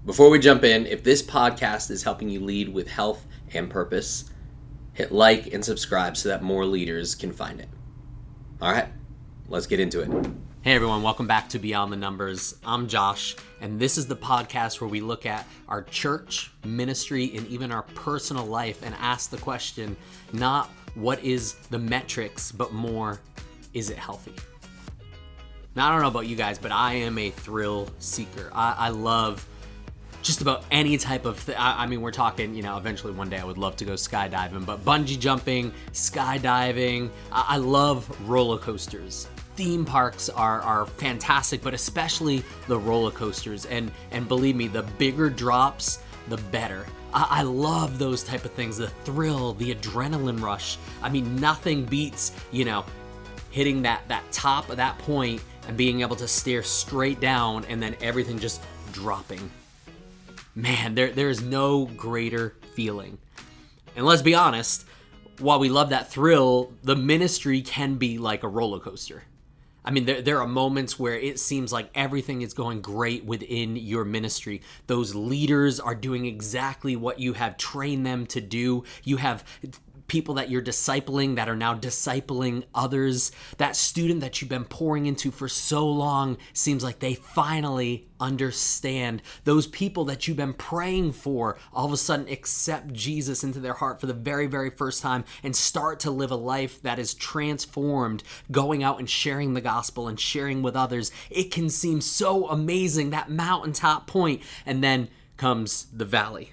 Before we jump in, if this podcast is helping you lead with health and purpose, hit like and subscribe so that more leaders can find it. All right, let's get into it. Hey everyone, welcome back to Beyond the Numbers. I'm Josh, and this is the podcast where we look at our church, ministry, and even our personal life and ask the question, not what is the metrics, but more, is it healthy? Now, I don't know about you guys, but I am a thrill seeker. I love just about any type of I mean, we're talking, eventually one day I would love to go skydiving, but bungee jumping, skydiving, I love roller coasters. Theme parks are fantastic, but especially the roller coasters. And believe me, the bigger drops, the better. I love those type of things, the thrill, the adrenaline rush. I mean, nothing beats, hitting that top of that point and being able to stare straight down and then everything just dropping. Man, there is no greater feeling. And let's be honest, while we love that thrill, the ministry can be like a roller coaster. I mean, there are moments where it seems like everything is going great within your ministry. Those leaders are doing exactly what you have trained them to do. You have people that you're discipling that are now discipling others. That student that you've been pouring into for so long seems like they finally understand. Those people that you've been praying for all of a sudden accept Jesus into their heart for the very, very first time and start to live a life that is transformed, going out and sharing the gospel and sharing with others. It can seem so amazing, that mountaintop point, and then comes the valley.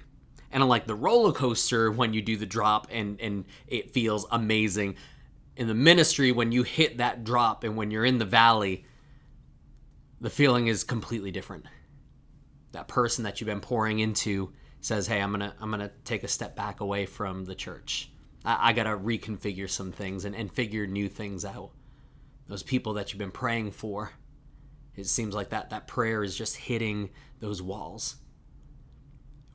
And unlike the roller coaster, when you do the drop and it feels amazing, in the ministry, when you hit that drop and when you're in the valley, the feeling is completely different. That person that you've been pouring into says, hey, I'm gonna take a step back away from the church. I gotta reconfigure some things and figure new things out. Those people that you've been praying for, it seems like that prayer is just hitting those walls.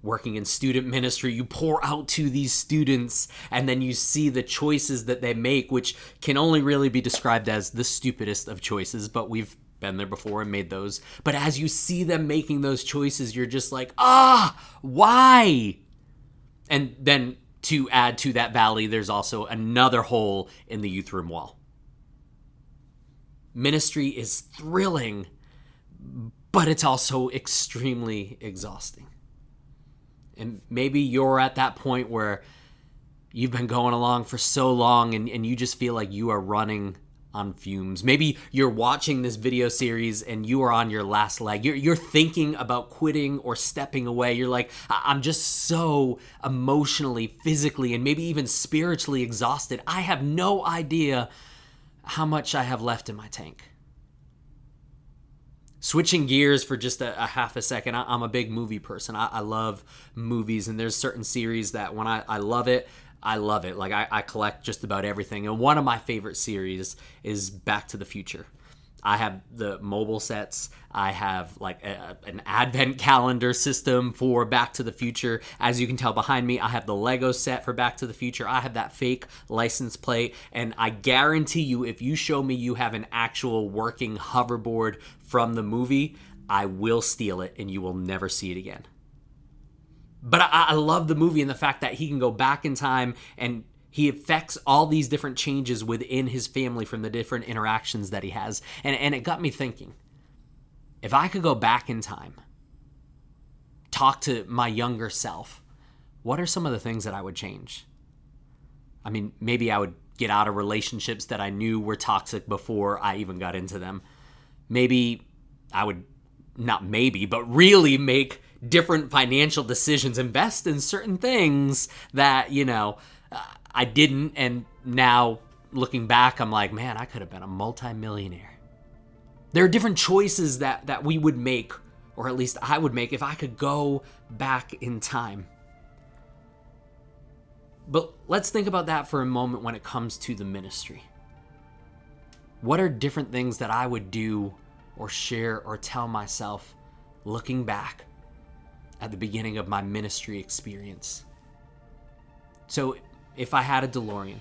Working in student ministry, you pour out to these students and then you see the choices that they make, which can only really be described as the stupidest of choices, but we've been there before and made those. But as you see them making those choices, you're just like, why? And then to add to that valley, there's also another hole in the youth room wall. Ministry is thrilling, but it's also extremely exhausting. And maybe you're at that point where you've been going along for so long and you just feel like you are running on fumes. Maybe you're watching this video series and you are on your last leg. You're thinking about quitting or stepping away. You're like, I'm just so emotionally, physically, and maybe even spiritually exhausted. I have no idea how much I have left in my tank. Switching gears for just a half a second, I'm a big movie person. I love movies, and there's certain series that when I love it, I love it. Like I collect just about everything. And one of my favorite series is Back to the Future. I have the mobile sets. I have like an advent calendar system for Back to the Future. As you can tell behind me, I have the Lego set for Back to the Future. I have that fake license plate. And I guarantee you, if you show me you have an actual working hoverboard from the movie, I will steal it and you will never see it again. But I love the movie and the fact that he can go back in time and he affects all these different changes within his family from the different interactions that he has. And it got me thinking, if I could go back in time, talk to my younger self, what are some of the things that I would change? I mean, maybe I would get out of relationships that I knew were toxic before I even got into them. Maybe I would, not maybe, but really make different financial decisions, invest in certain things that, I didn't, and now looking back, I'm like, man, I could have been a multimillionaire. There are different choices that we would make, or at least I would make, if I could go back in time. But let's think about that for a moment when it comes to the ministry. What are different things that I would do or share or tell myself looking back at the beginning of my ministry experience? So if I had a DeLorean,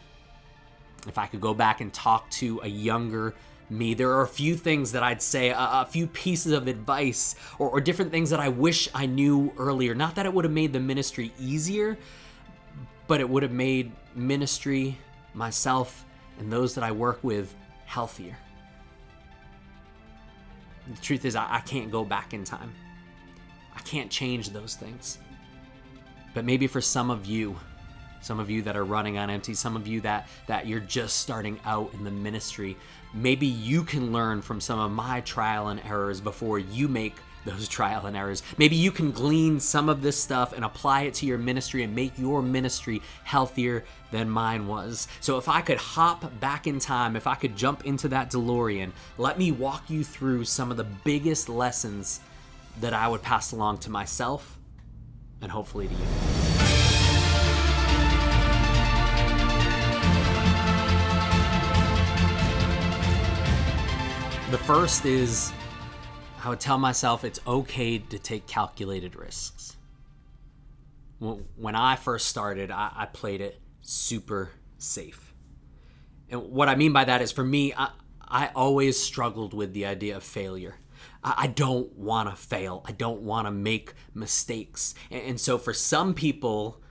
if I could go back and talk to a younger me. There are a few things that I'd say, a few pieces of advice, or different things that I wish I knew earlier. Not that it would have made the ministry easier, but it would have made ministry, myself, and those that I work with healthier. The truth is, I can't go back in time. I can't change those things. But maybe for some of you that are running on empty, some of you that you're just starting out in the ministry, maybe you can learn from some of my trial and errors before you make those trial and errors. Maybe you can glean some of this stuff and apply it to your ministry and make your ministry healthier than mine was. So if I could hop back in time, if I could jump into that DeLorean, let me walk you through some of the biggest lessons that I would pass along to myself and hopefully to you. The first is, I would tell myself it's okay to take calculated risks. When I first started, I played it super safe. And what I mean by that is, for me, I always struggled with the idea of failure. I don't want to fail. I don't want to make mistakes. And so for some people,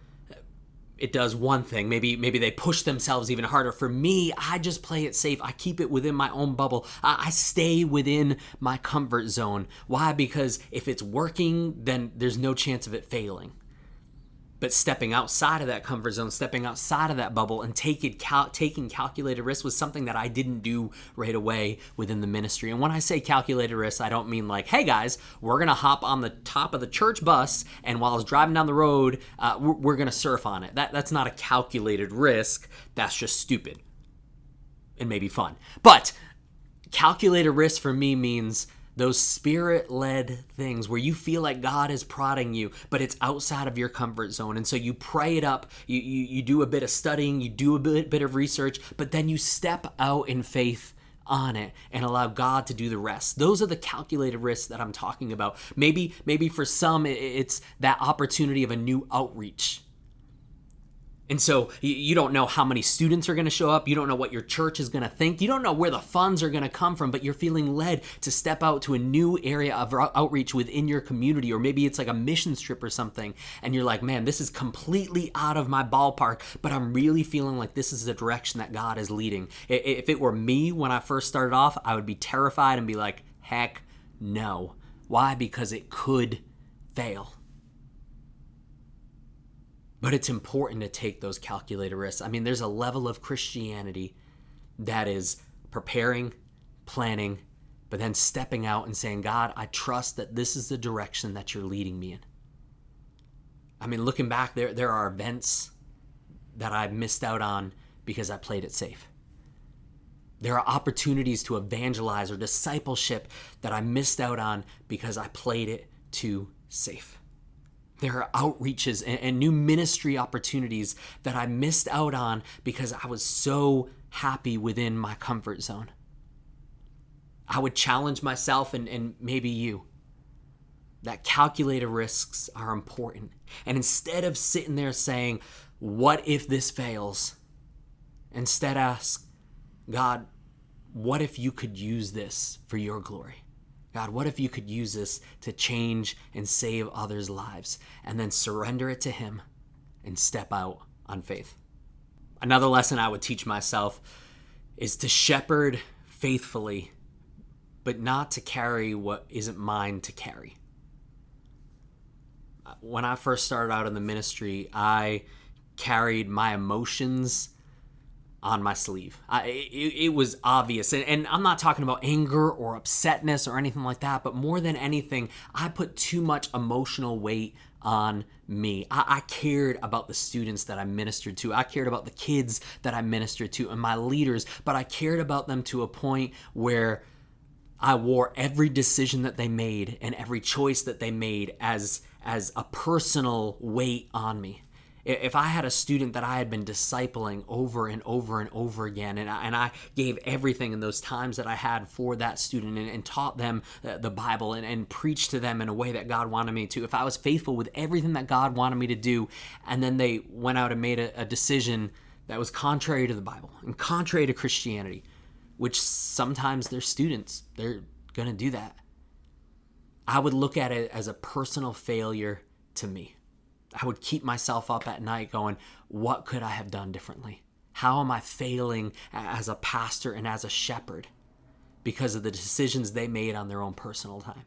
it does one thing. Maybe they push themselves even harder. For me, I just play it safe. I keep it within my own bubble. I stay within my comfort zone. Why? Because if it's working, then there's no chance of it failing. But stepping outside of that comfort zone, stepping outside of that bubble and taking calculated risks was something that I didn't do right away within the ministry. And when I say calculated risks, I don't mean like, hey guys, we're going to hop on the top of the church bus and while I was driving down the road, we're going to surf on it. That's not a calculated risk. That's just stupid and maybe fun. But calculated risk for me means those spirit-led things where you feel like God is prodding you, but it's outside of your comfort zone. And so you pray it up, you do a bit of studying, you do a bit of research, but then you step out in faith on it and allow God to do the rest. Those are the calculated risks that I'm talking about. Maybe for some, it's that opportunity of a new outreach. And so you don't know how many students are going to show up. You don't know what your church is going to think. You don't know where the funds are going to come from, but you're feeling led to step out to a new area of outreach within your community. Or maybe it's like a mission trip or something. And you're like, man, this is completely out of my ballpark, but I'm really feeling like this is the direction that God is leading. If it were me when I first started off, I would be terrified and be like, heck no. Why? Because it could fail. But it's important to take those calculated risks. I mean, there's a level of Christianity that is preparing, planning, but then stepping out and saying, God, I trust that this is the direction that you're leading me in. I mean, looking back, there are events that I missed out on because I played it safe. There are opportunities to evangelize or discipleship that I missed out on because I played it too safe. There are outreaches and new ministry opportunities that I missed out on because I was so happy within my comfort zone. I would challenge myself and maybe you that calculated risks are important. And instead of sitting there saying, what if this fails? Instead ask, God, what if you could use this for your glory? God, what if you could use this to change and save others' lives? And then surrender it to Him and step out on faith. Another lesson I would teach myself is to shepherd faithfully, but not to carry what isn't mine to carry. When I first started out in the ministry, I carried my emotions on my sleeve. It was obvious. And I'm not talking about anger or upsetness or anything like that, but more than anything, I put too much emotional weight on me. I cared about the students that I ministered to. I cared about the kids that I ministered to and my leaders, but I cared about them to a point where I wore every decision that they made and every choice that they made as a personal weight on me. If I had a student that I had been discipling over and over and over again, and I gave everything in those times that I had for that student and taught them the Bible and preached to them in a way that God wanted me to, if I was faithful with everything that God wanted me to do, and then they went out and made a decision that was contrary to the Bible and contrary to Christianity, which sometimes they're students. They're going to do that. I would look at it as a personal failure to me. I would keep myself up at night going, what could I have done differently? How am I failing as a pastor and as a shepherd because of the decisions they made on their own personal time?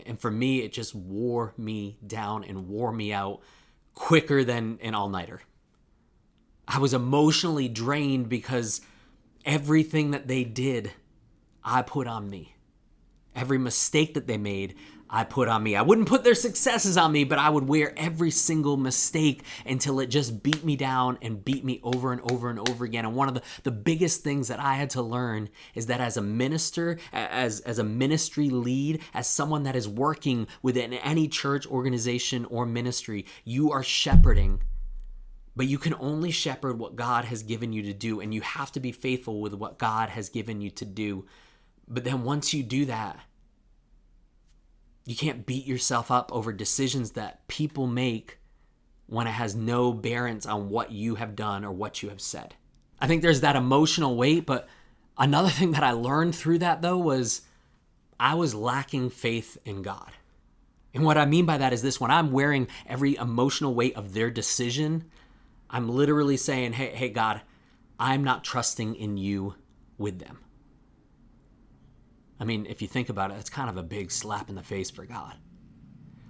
And for me, it just wore me down and wore me out quicker than an all-nighter. I was emotionally drained because everything that they did, I put on me. Every mistake that they made, I put on me. I wouldn't put their successes on me, but I would wear every single mistake until it just beat me down and beat me over and over and over again. And one of the biggest things that I had to learn is that as a minister, as a ministry lead, as someone that is working within any church, organization, or ministry, you are shepherding. But you can only shepherd what God has given you to do, and you have to be faithful with what God has given you to do. But then once you do that, you can't beat yourself up over decisions that people make when it has no bearance on what you have done or what you have said. I think there's that emotional weight, but another thing that I learned through that, though, was I was lacking faith in God. And what I mean by that is this: when I'm wearing every emotional weight of their decision, I'm literally saying, hey, God, I'm not trusting in you with them. I mean, if you think about it, it's kind of a big slap in the face for God.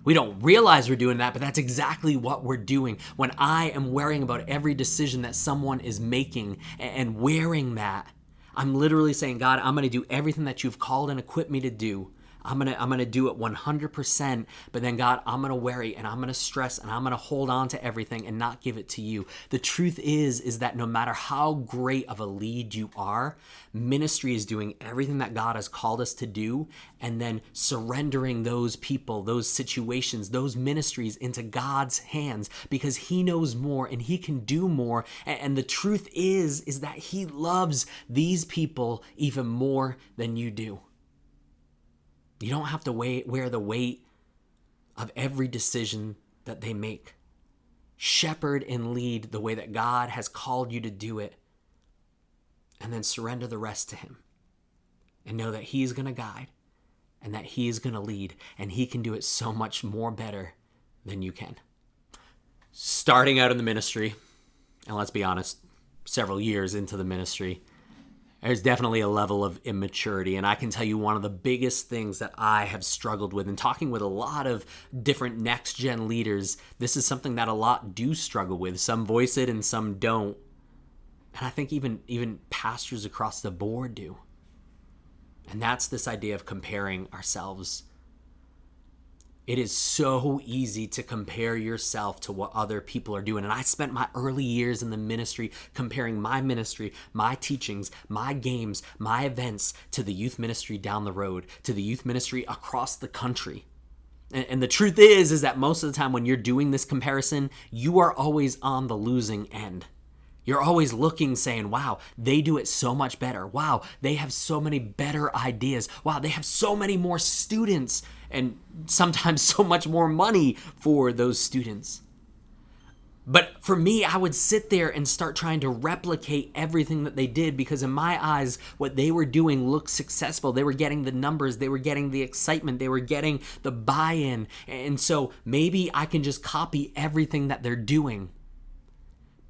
We don't realize we're doing that, but that's exactly what we're doing. When I am worrying about every decision that someone is making and wearing that, I'm literally saying, God, I'm going to do everything that you've called and equipped me to do. I'm gonna do it 100%, but then God, I'm gonna worry and I'm gonna stress and I'm gonna hold on to everything and not give it to you. The truth is that no matter how great of a lead you are, ministry is doing everything that God has called us to do and then surrendering those people, those situations, those ministries into God's hands because He knows more and He can do more. And the truth is that He loves these people even more than you do. You don't have to wear the weight of every decision that they make. Shepherd and lead the way that God has called you to do it, and then surrender the rest to Him. And know that He's going to guide, and that He is going to lead, and He can do it so much more better than you can. Starting out in the ministry, and let's be honest, several years into the ministry, there's definitely a level of immaturity. And I can tell you one of the biggest things that I have struggled with, and talking with a lot of different next-gen leaders, this is something that a lot do struggle with. Some voice it and some don't. And I think even pastors across the board do. And that's this idea of comparing ourselves. It is so easy to compare yourself to what other people are doing. And I spent my early years in the ministry comparing my ministry, my teachings, my games, my events to the youth ministry down the road, to the youth ministry across the country. And the truth is that most of the time when you're doing this comparison, you are always on the losing end. You're always looking, saying, wow, they do it so much better. Wow, they have so many better ideas. Wow, they have so many more students and sometimes so much more money for those students. But for me, I would sit there and start trying to replicate everything that they did because in my eyes, what they were doing looked successful. They were getting the numbers, they were getting the excitement, they were getting the buy-in. And so maybe I can just copy everything that they're doing.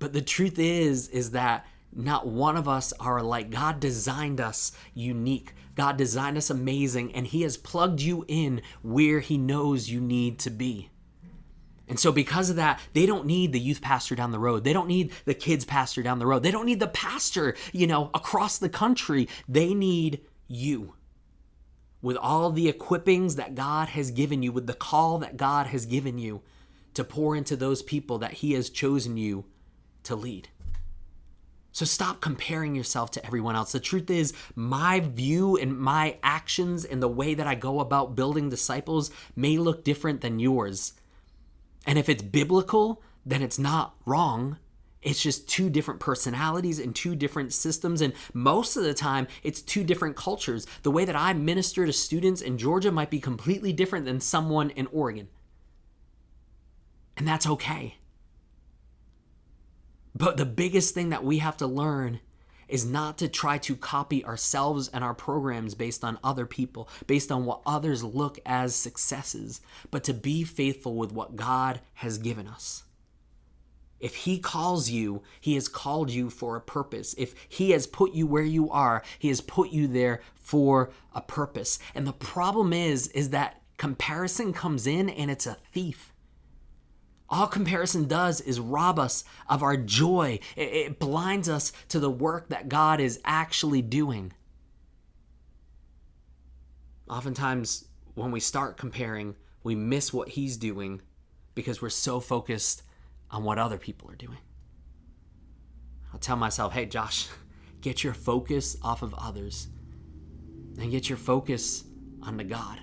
But the truth is that not one of us are alike. God designed us unique. God designed us amazing, and He has plugged you in where He knows you need to be. And so because of that, they don't need the youth pastor down the road. They don't need the kids pastor down the road. They don't need the pastor, across the country. They need you. With all the equippings that God has given you, with the call that God has given you to pour into those people that He has chosen you to lead. So stop comparing yourself to everyone else. The truth is, my view and my actions and the way that I go about building disciples may look different than yours. And if it's biblical, then it's not wrong. It's just two different personalities and two different systems. And most of the time, it's two different cultures. The way that I minister to students in Georgia might be completely different than someone in Oregon. And that's okay. But the biggest thing that we have to learn is not to try to copy ourselves and our programs based on other people, based on what others look as successes, but to be faithful with what God has given us. If He calls you, He has called you for a purpose. If He has put you where you are, He has put you there for a purpose. And the problem is that comparison comes in and it's a thief. All comparison does is rob us of our joy. It blinds us to the work that God is actually doing. Oftentimes, when we start comparing, we miss what He's doing because we're so focused on what other people are doing. I'll tell myself, hey, Josh, get your focus off of others and get your focus onto God.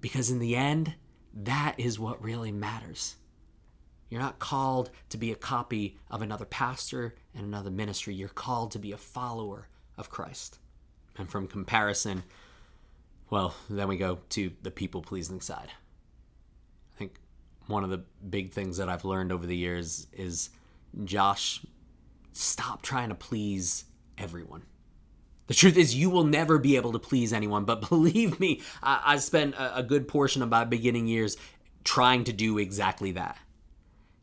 Because in the end, that is what really matters. You're not called to be a copy of another pastor and another ministry. You're called to be a follower of Christ. And from comparison, well, then we go to the people-pleasing side. I think one of the big things that I've learned over the years is, Josh, stop trying to please everyone. The truth is, you will never be able to please anyone, but believe me, I spent a good portion of my beginning years trying to do exactly that.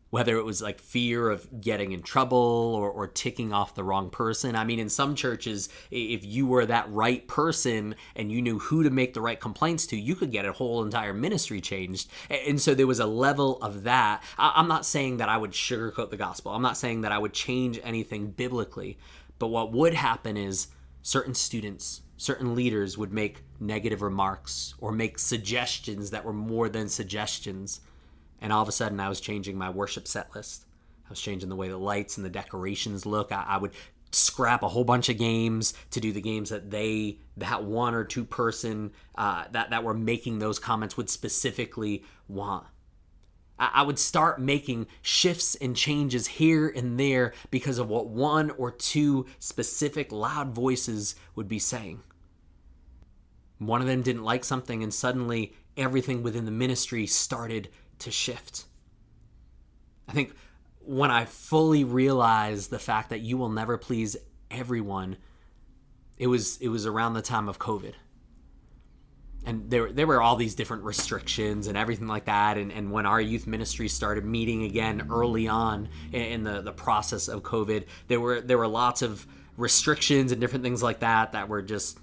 Whether it was like fear of getting in trouble or ticking off the wrong person. I mean, in some churches, if you were that right person and you knew who to make the right complaints to, you could get a whole entire ministry changed. And so there was a level of that. I'm not saying that I would sugarcoat the gospel. I'm not saying that I would change anything biblically. But what would happen is certain students, certain leaders would make negative remarks or make suggestions that were more than suggestions. And all of a sudden, I was changing my worship set list. I was changing the way the lights and the decorations look. I would scrap a whole bunch of games to do the games that one or two person that were making those comments would specifically want. I would start making shifts and changes here and there because of what one or two specific loud voices would be saying. One of them didn't like something, and suddenly everything within the ministry started to shift. I think when I fully realized the fact that you will never please everyone, it was around the time of COVID. And there were all these different restrictions and everything like that. And when our youth ministry started meeting again early on in the process of COVID, there were lots of restrictions and different things like that were just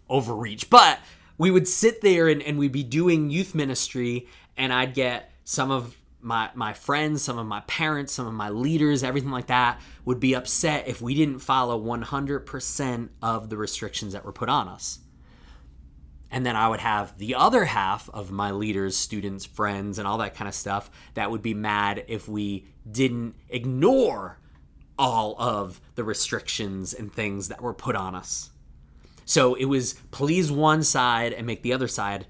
overreach. But we would sit there and we'd be doing youth ministry, and I'd get some of my friends, some of my parents, some of my leaders, everything like that would be upset if we didn't follow 100% of the restrictions that were put on us. And then I would have the other half of my leaders, students, friends, and all that kind of stuff that would be mad if we didn't ignore all of the restrictions and things that were put on us. So it was please one side and make the other side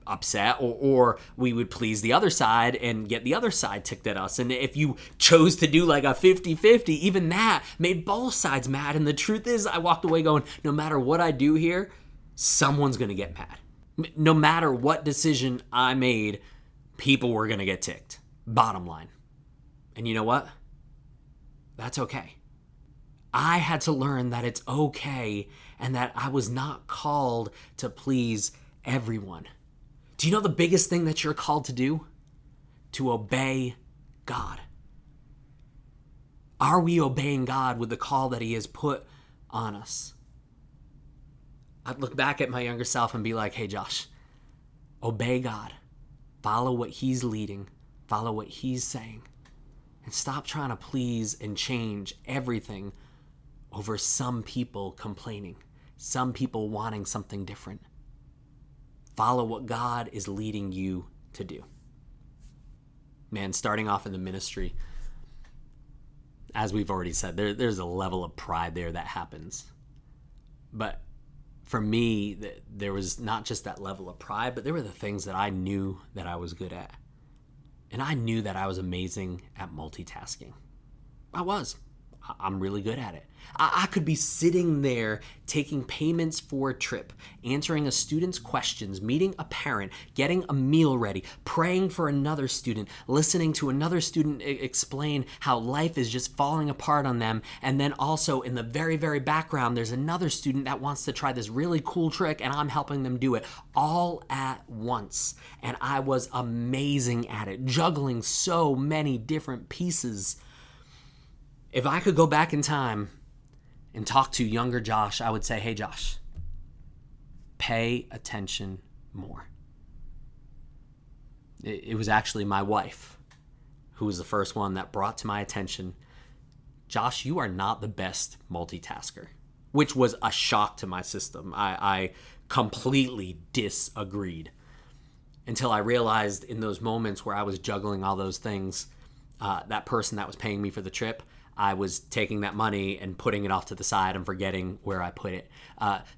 upset, or we would please the other side and get the other side ticked at us. And if you chose to do like a 50-50, even that made both sides mad. And the truth is, I walked away going, no matter what I do here, someone's going to get mad. No matter what decision I made, people were going to get ticked. Bottom line. And you know what? That's okay. I had to learn that it's okay and that I was not called to please everyone. Do you know the biggest thing that you're called to do? To obey God. Are we obeying God with the call that He has put on us? I'd look back at my younger self and be like, hey, Josh, obey God. Follow what He's leading. Follow what He's saying. And stop trying to please and change everything over some people complaining, some people wanting something different. Follow what God is leading you to do. Man, starting off in the ministry, as we've already said, there's a level of pride there that happens. But for me, there was not just that level of pride, but there were the things that I knew that I was good at. And I knew that I was amazing at multitasking. I was. I'm really good at it. I could be sitting there taking payments for a trip, answering a student's questions, meeting a parent, getting a meal ready, praying for another student, listening to another student explain how life is just falling apart on them. And then also in the very, very background, there's another student that wants to try this really cool trick and I'm helping them do it all at once. And I was amazing at it, juggling so many different pieces. If I could go back in time and talk to younger Josh, I would say, hey, Josh, pay attention more. It was actually my wife who was the first one that brought to my attention, Josh, you are not the best multitasker, which was a shock to my system. I completely disagreed until I realized in those moments where I was juggling all those things, that person that was paying me for the trip, I was taking that money and putting it off to the side and forgetting where I put it.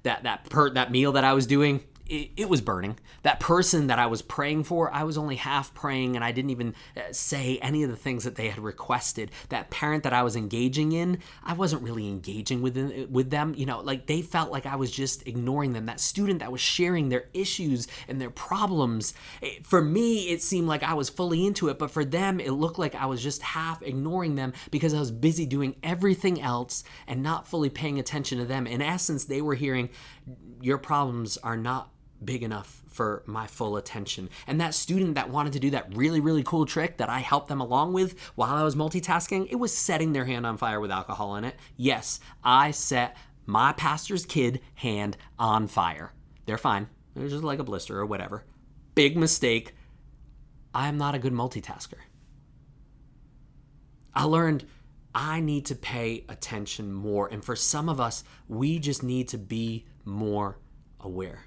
That meal that I was doing, it was burning. That person that I was praying for, I was only half praying and I didn't even say any of the things that they had requested. That parent that I was engaging in, I wasn't really engaging with them. Like they felt like I was just ignoring them. That student that was sharing their issues and their problems, for me, it seemed like I was fully into it, but for them, it looked like I was just half ignoring them because I was busy doing everything else and not fully paying attention to them. In essence, they were hearing, your problems are not big enough for my full attention. And that student that wanted to do that really, really cool trick that I helped them along with while I was multitasking, it was setting their hand on fire with alcohol in it. Yes, I set my pastor's kid hand on fire. They're fine. They're just like a blister or whatever. Big mistake. I'm not a good multitasker. I learned I need to pay attention more. And for some of us, we just need to be more aware.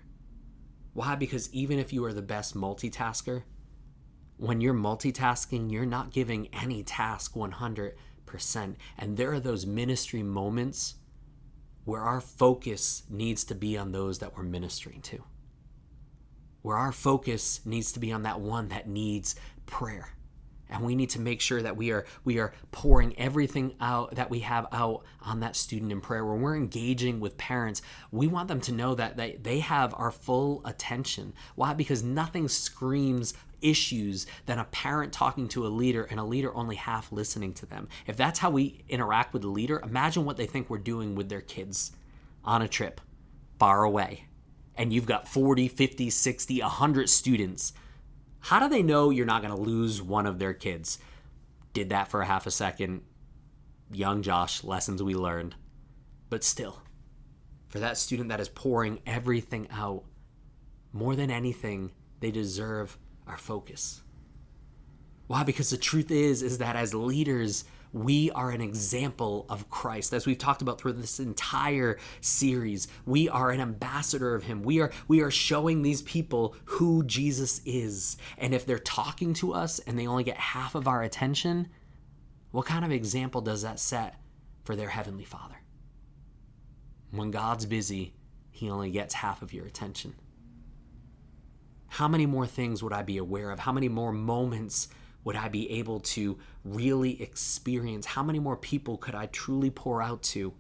Why? Because even if you are the best multitasker, when you're multitasking, you're not giving any task 100%. And there are those ministry moments where our focus needs to be on those that we're ministering to. Where our focus needs to be on that one that needs prayer. And we need to make sure that we are pouring everything out that we have out on that student in prayer. When we're engaging with parents, we want them to know that they have our full attention. Why? Because nothing screams issues than a parent talking to a leader and a leader only half listening to them. If that's how we interact with the leader, imagine what they think we're doing with their kids on a trip far away. And you've got 40, 50, 60, 100 students. How do they know you're not going to lose one of their kids? Did that for a half a second. Young Josh, lessons we learned. But still, for that student that is pouring everything out, more than anything, they deserve our focus. Why? Because the truth is that as leaders, we are an example of Christ. As we've talked about through this entire series, we are an ambassador of him. We are showing these people who Jesus is. And if they're talking to us and they only get half of our attention, what kind of example does that set for their heavenly Father? When God's busy, he only gets half of your attention. How many more things would I be aware of? How many more moments would I be able to really experience? How many more people could I truly pour out to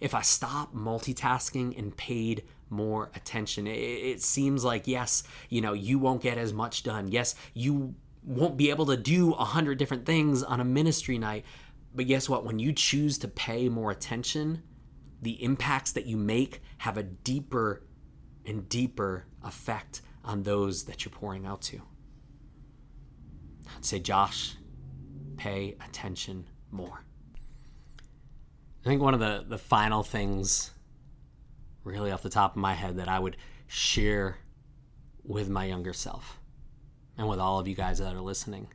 if I stopped multitasking and paid more attention? It seems like, yes, you won't get as much done. Yes, you won't be able to do 100 different things on a ministry night. But guess what? When you choose to pay more attention, the impacts that you make have a deeper and deeper effect on those that you're pouring out to. I'd say, Josh, pay attention more. I think one of the final things, really off the top of my head, that I would share with my younger self and with all of you guys that are listening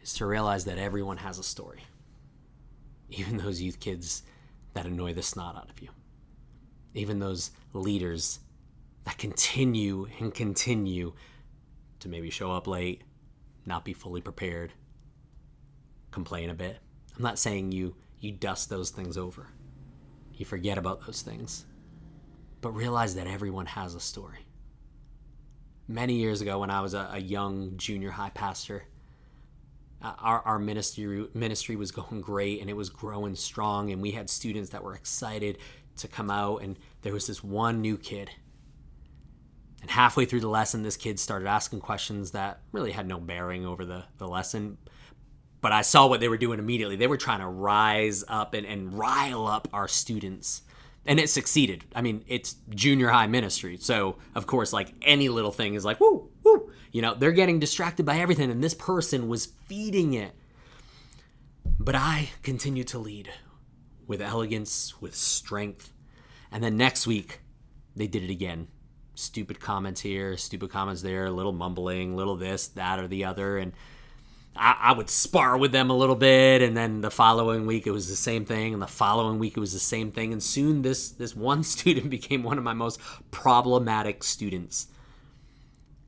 is to realize that everyone has a story. Even those youth kids that annoy the snot out of you. Even those leaders that continue to maybe show up late, not be fully prepared, complain a bit. I'm not saying you dust those things over. You forget about those things. But realize that everyone has a story. Many years ago when I was a young junior high pastor, Our ministry was going great, and it was growing strong, and we had students that were excited to come out, and there was this one new kid. And halfway through the lesson, this kid started asking questions that really had no bearing over the lesson. But I saw what they were doing immediately. They were trying to rise up and rile up our students. And it succeeded. I mean, it's junior high ministry. So, of course, like any little thing is like, woo, woo. You know, they're getting distracted by everything. And this person was feeding it. But I continued to lead with elegance, with strength. And then next week, they did it again. Stupid comments here, stupid comments there, a little mumbling, little this, that, or the other. And I would spar with them a little bit, and then the following week it was the same thing, and the following week it was the same thing, and soon this one student became one of my most problematic students.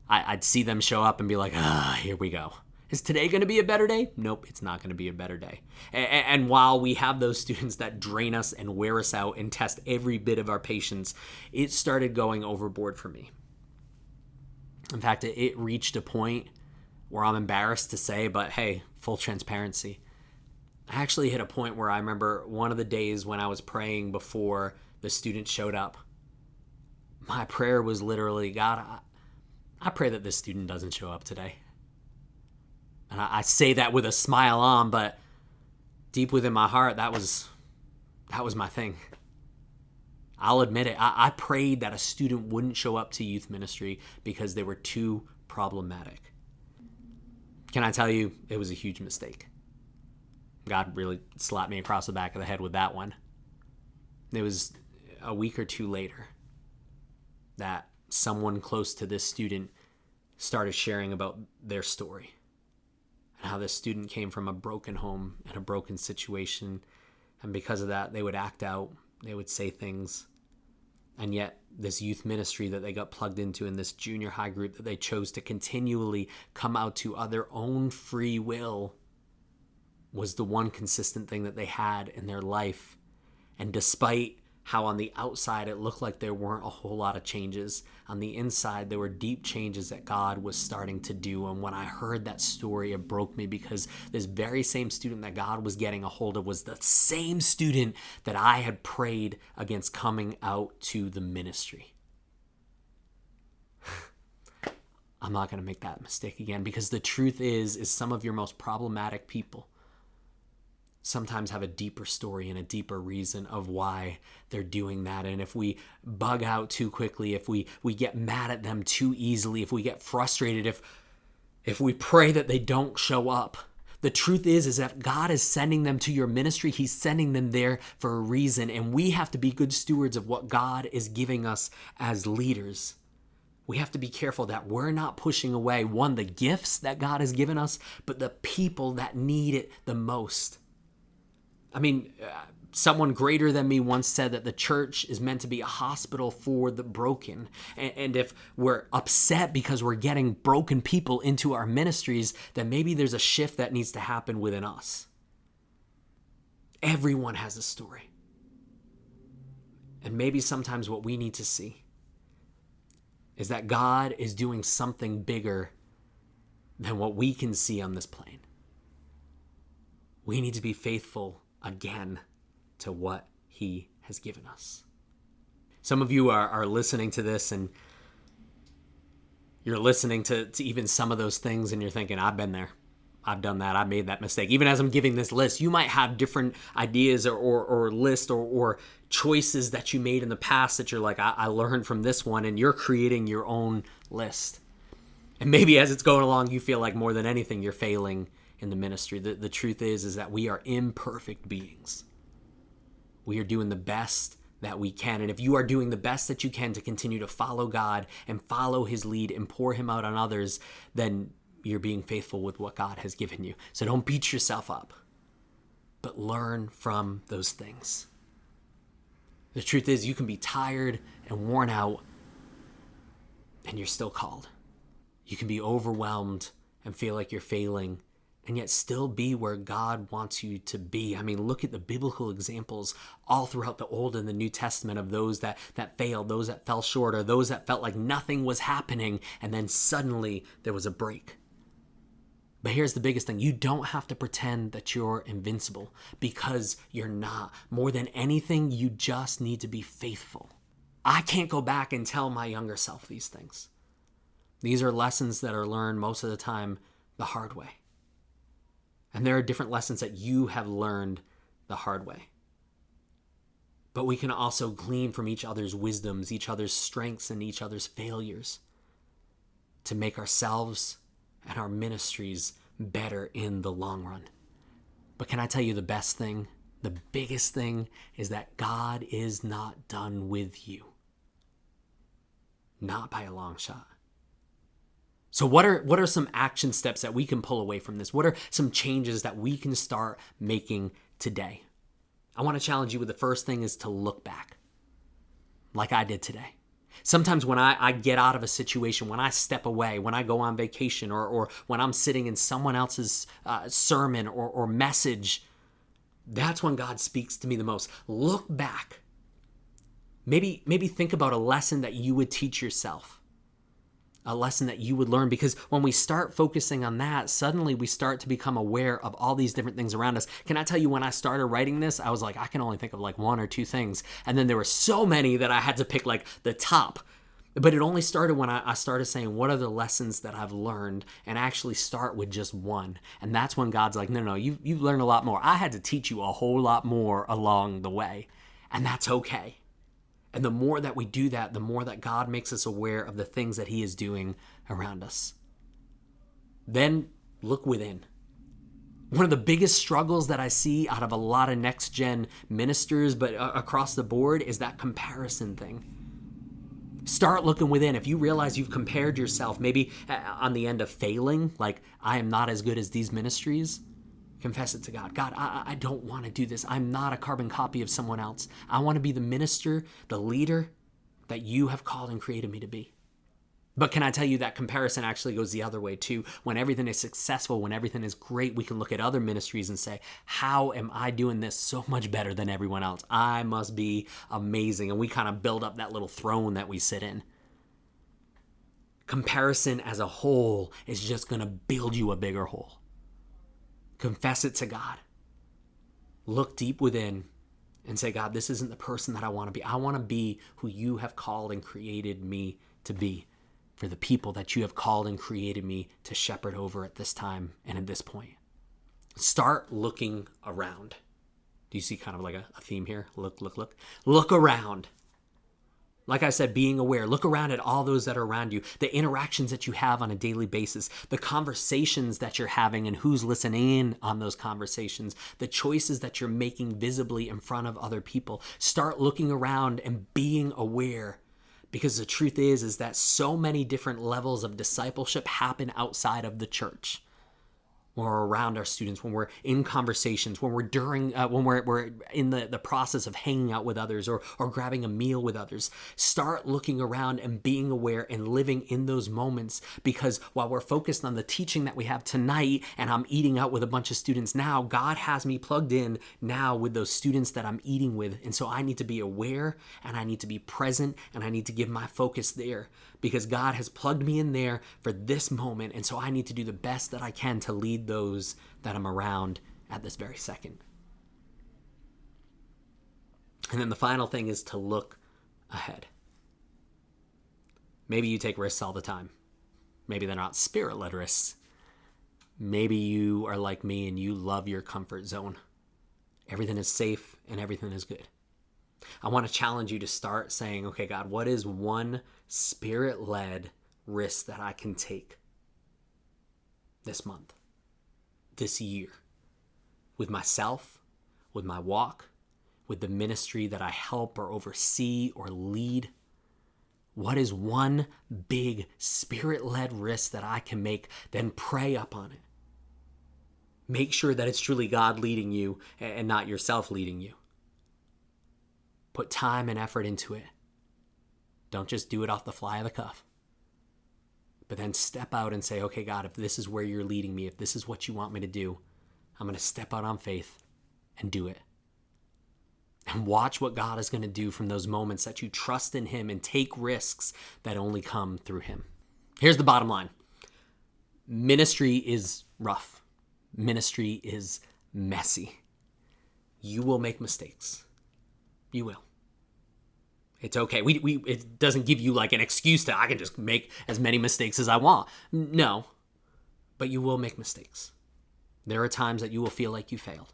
I'd see them show up and be like, here we go. Is today going to be a better day? Nope, it's not going to be a better day. And while we have those students that drain us and wear us out and test every bit of our patience, it started going overboard for me. In fact, it reached a point where I'm embarrassed to say, but hey, full transparency. I actually hit a point where I remember one of the days when I was praying before the student showed up. My prayer was literally, God, I pray that this student doesn't show up today. And I say that with a smile on, but deep within my heart, that was my thing. I'll admit it. I prayed that a student wouldn't show up to youth ministry because they were too problematic. Can I tell you, it was a huge mistake. God really slapped me across the back of the head with that one. It was a week or two later that someone close to this student started sharing about their story and how this student came from a broken home and a broken situation. And because of that, they would act out, they would say things. And yet this youth ministry that they got plugged into in this junior high group that they chose to continually come out to of their own free will was the one consistent thing that they had in their life. And despite how on the outside it looked like there weren't a whole lot of changes, on the inside there were deep changes that God was starting to do. And when I heard that story, it broke me, because this very same student that God was getting a hold of was the same student that I had prayed against coming out to the ministry. I'm not going to make that mistake again, because the truth is some of your most problematic people sometimes have a deeper story and a deeper reason of why they're doing that. And if we bug out too quickly, if we get mad at them too easily, if we get frustrated, if we pray that they don't show up, the truth is that God is sending them to your ministry. He's sending them there for a reason. And we have to be good stewards of what God is giving us as leaders. We have to be careful that we're not pushing away, one, the gifts that God has given us, but the people that need it the most. I mean, someone greater than me once said that the church is meant to be a hospital for the broken. And if we're upset because we're getting broken people into our ministries, then maybe there's a shift that needs to happen within us. Everyone has a story. And maybe sometimes what we need to see is that God is doing something bigger than what we can see on this plane. We need to be faithful again to what he has given us. Some of you are listening to this, and you're listening to even some of those things, and you're thinking, I've been there. I've done that. I made that mistake. Even as I'm giving this list, you might have different ideas or list or choices that you made in the past that you're like, I learned from this one, and you're creating your own list. And maybe as it's going along, you feel like more than anything, you're failing in the ministry. The truth is that we are imperfect beings. We are doing the best that we can. And if you are doing the best that you can to continue to follow God and follow his lead and pour him out on others, then you're being faithful with what God has given you. So don't beat yourself up, but learn from those things. The truth is, you can be tired and worn out, and you're still called. You can be overwhelmed and feel like you're failing, and yet still be where God wants you to be. I mean, look at the biblical examples all throughout the Old and the New Testament of those that failed, those that fell short, or those that felt like nothing was happening, and then suddenly there was a break. But here's the biggest thing. You don't have to pretend that you're invincible, because you're not. More than anything, you just need to be faithful. I can't go back and tell my younger self these things. These are lessons that are learned most of the time the hard way. And there are different lessons that you have learned the hard way. But we can also glean from each other's wisdoms, each other's strengths, and each other's failures to make ourselves and our ministries better in the long run. But can I tell you the best thing? The biggest thing is that God is not done with you. Not by a long shot. So what are some action steps that we can pull away from this? What are some changes that we can start making today? I want to challenge you with the first thing is to look back, like I did today. Sometimes when I get out of a situation, when I step away, when I go on vacation, or when I'm sitting in someone else's sermon or message, that's when God speaks to me the most. Look back. Maybe think about a lesson that you would teach yourself, a lesson that you would learn, because when we start focusing on that, suddenly we start to become aware of all these different things around us. Can I tell you, when I started writing this, I was like, I can only think of like one or two things. And then there were so many that I had to pick like the top. But it only started when I started saying, what are the lessons that I've learned, and actually start with just one. And that's when God's like, no, you've learned a lot more. I had to teach you a whole lot more along the way. And that's okay. And the more that we do that, the more that God makes us aware of the things that he is doing around us. Then look within. One of the biggest struggles that I see out of a lot of next-gen ministers, but across the board, is that comparison thing. Start looking within. If you realize you've compared yourself, maybe on the end of failing, like I am not as good as these ministries, confess it to God. God, I don't want to do this. I'm not a carbon copy of someone else. I want to be the minister, the leader that you have called and created me to be. But can I tell you that comparison actually goes the other way too? When everything is successful, when everything is great, we can look at other ministries and say, how am I doing this so much better than everyone else? I must be amazing. And we kind of build up that little throne that we sit in. Comparison as a whole is just going to build you a bigger hole. Confess it to God. Look deep within and say, God, this isn't the person that I want to be. I want to be who you have called and created me to be, for the people that you have called and created me to shepherd over at this time and at this point. Start looking around. Do you see kind of like a theme here? Look. Look around. Like I said, being aware. Look around at all those that are around you, the interactions that you have on a daily basis, the conversations that you're having and who's listening in on those conversations, the choices that you're making visibly in front of other people. Start looking around and being aware, because the truth is that so many different levels of discipleship happen outside of the church. When we're around our students, when we're in conversations, when we're we're in the process of hanging out with others or grabbing a meal with others. Start looking around and being aware and living in those moments, because while we're focused on the teaching that we have tonight and I'm eating out with a bunch of students now, God has me plugged in now with those students that I'm eating with. And so I need to be aware and I need to be present and I need to give my focus there, because God has plugged me in there for this moment. And so I need to do the best that I can to lead those that I'm around at this very second. And then the final thing is to look ahead. Maybe you take risks all the time. Maybe they're not spirit-led risks. Maybe you are like me and you love your comfort zone. Everything is safe and everything is good. I want to challenge you to start saying, okay, God, what is one spirit-led risk that I can take this month, this year, with myself, with my walk, with the ministry that I help or oversee or lead? What is one big spirit-led risk that I can make? Then pray up on it. Make sure that it's truly God leading you and not yourself leading you. Put time and effort into it. Don't just do it off the fly of the cuff. But then step out and say, okay, God, if this is where you're leading me, if this is what you want me to do, I'm going to step out on faith and do it. And watch what God is going to do from those moments that you trust in him and take risks that only come through him. Here's the bottom line. Ministry is rough. Ministry is messy. You will make mistakes. You will. It's okay. It doesn't give you like an excuse to, I can just make as many mistakes as I want. No, but you will make mistakes. There are times that you will feel like you failed.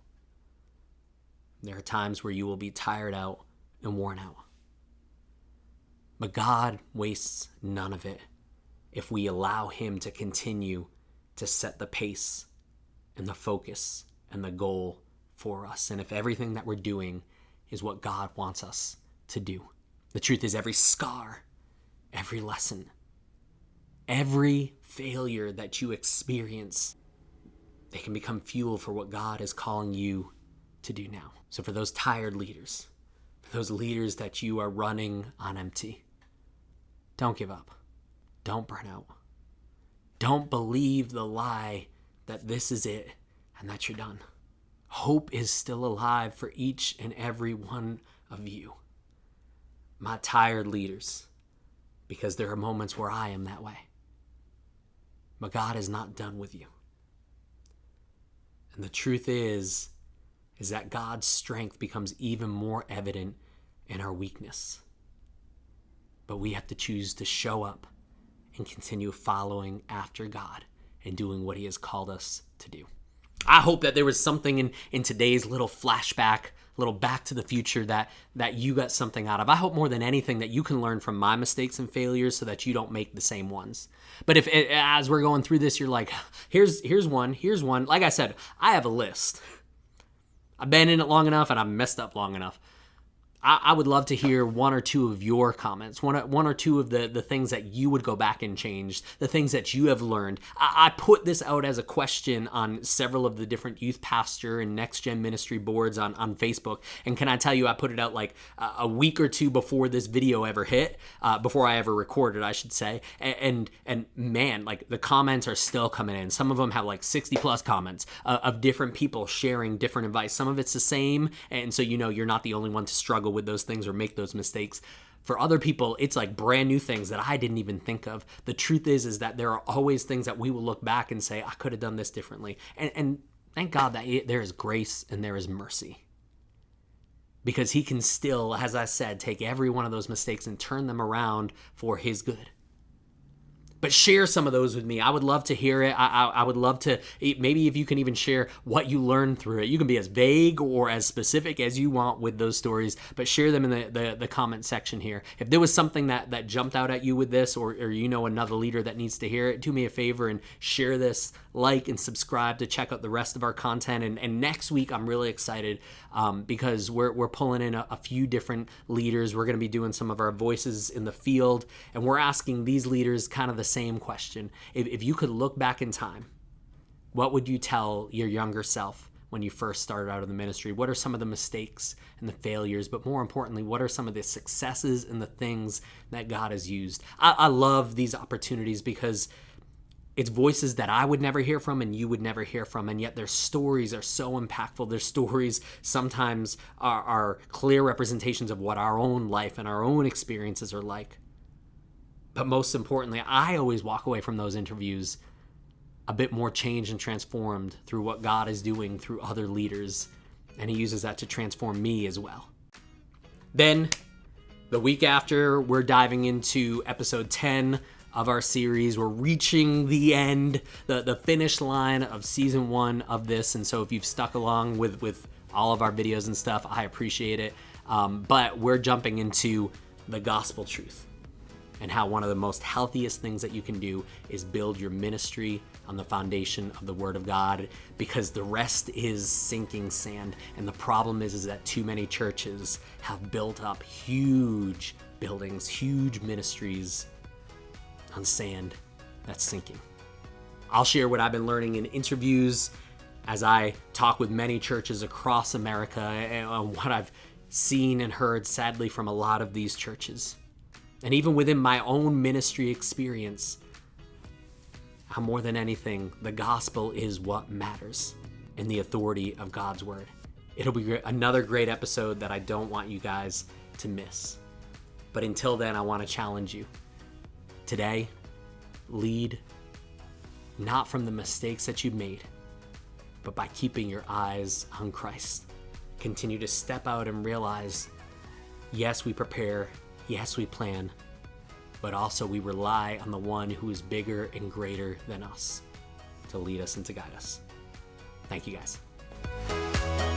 There are times where you will be tired out and worn out. But God wastes none of it if we allow him to continue to set the pace and the focus and the goal for us. And if everything that we're doing is what God wants us to do. The truth is, every scar, every lesson, every failure that you experience, they can become fuel for what God is calling you to do now. So for those tired leaders, for those leaders that you are running on empty, don't give up. Don't burn out. Don't believe the lie that this is it and that you're done. Hope is still alive for each and every one of you. My tired leaders, because there are moments where I am that way. But God is not done with you. And the truth is that God's strength becomes even more evident in our weakness. But we have to choose to show up and continue following after God and doing what he has called us to do. I hope that there was something in today's little flashback, little back to the future that you got something out of. I hope more than anything that you can learn from my mistakes and failures so that you don't make the same ones. But if as we're going through this, you're like, here's one. Like I said, I have a list. I've been in it long enough and I've messed up long enough. I would love to hear one or two of your comments, one or two of the things that you would go back and change, the things that you have learned. I put this out as a question on several of the different youth pastor and next gen ministry boards on Facebook. And can I tell you, I put it out like a week or two before this video ever hit, before I ever recorded, I should say. And man, like the comments are still coming in. Some of them have like 60 plus comments of different people sharing different advice. Some of it's the same. And so, you're not the only one to struggle with those things or make those mistakes. For other people, it's like brand new things that I didn't even think of. The truth is that there are always things that we will look back and say, I could have done this differently. And thank God that there is grace and there is mercy. Because he can still, as I said, take every one of those mistakes and turn them around for his good. But share some of those with me. I would love to hear it. I would love to, maybe if you can even share what you learned through it. You can be as vague or as specific as you want with those stories, but share them in the comment section here. If there was something that jumped out at you with this, or another leader that needs to hear it, do me a favor and share this, like and subscribe to check out the rest of our content. And next week, I'm really excited because we're pulling in a few different leaders. We're going to be doing some of our voices in the field, and we're asking these leaders kind of the same question. If you could look back in time, what would you tell your younger self when you first started out in the ministry? What are some of the mistakes and the failures? But more importantly, what are some of the successes and the things that God has used? I love these opportunities because it's voices that I would never hear from and you would never hear from, and yet their stories are so impactful. Their stories sometimes are clear representations of what our own life and our own experiences are like. But most importantly, I always walk away from those interviews a bit more changed and transformed through what God is doing through other leaders, and he uses that to transform me as well. Then, the week after, we're diving into episode 10 of our series. We're reaching the end, the finish line of season 1 of this, and so if you've stuck along with all of our videos and stuff, I appreciate it. But we're jumping into the gospel truth, and how one of the most healthiest things that you can do is build your ministry on the foundation of the Word of God, because the rest is sinking sand. And the problem is that too many churches have built up huge buildings, huge ministries on sand that's sinking. I'll share what I've been learning in interviews as I talk with many churches across America, and what I've seen and heard, sadly, from a lot of these churches. And even within my own ministry experience, how more than anything, the gospel is what matters and the authority of God's word. It'll be another great episode that I don't want you guys to miss. But until then, I want to challenge you. Today, lead not from the mistakes that you've made, but by keeping your eyes on Christ. Continue to step out and realize, yes, we prepare, yes, we plan, but also we rely on the one who is bigger and greater than us to lead us and to guide us. Thank you, guys.